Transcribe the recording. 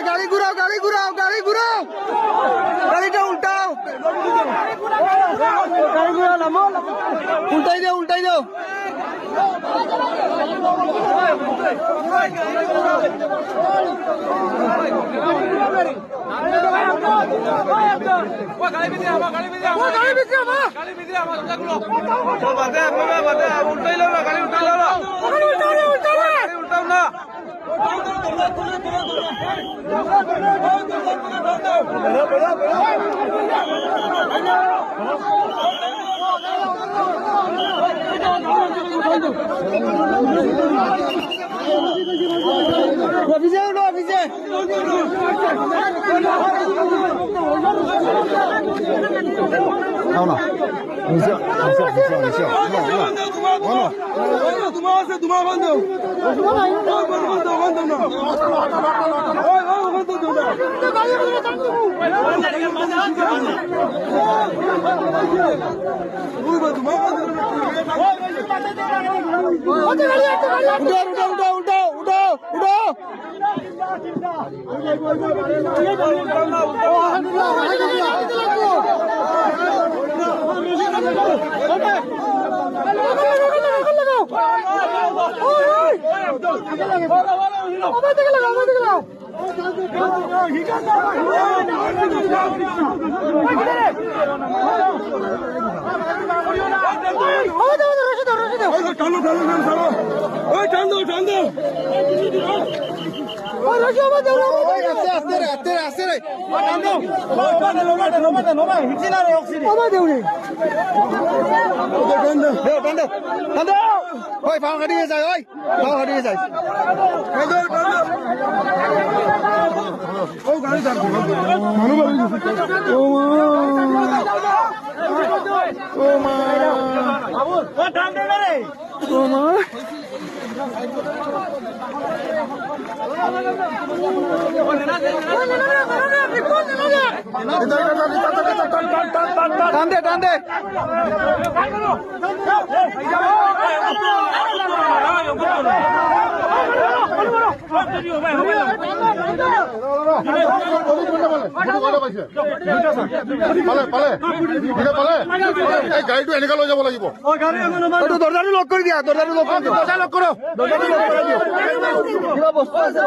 গাড়ি ঘুরাও গাড়ি ঘুরাও গাড়ি ঘুরাও গাড়িটা উল্টাও গাড়ি ঘুরাও নামো উল্টাই দাও উল্টাই দাও অফিসে উঠো অফিসে না তোমার বন্ধ ওই পাও কাটিয়ে যায় ওই পাও কাটিয়ে যায় ও গাড়ি চাপ ও মা ও টান দে রে ও মা টান দে টান দে গাড়ীটো এনেকা লৈ যাব লাগিব দৰ্জাটো লক কৰি দিয়া দৰ্জাটো লক কৰি দিয়া দৰ্জা লক কৰক দৰ্জাটো লক কৰি দিয়া কিবা বস্তু আছে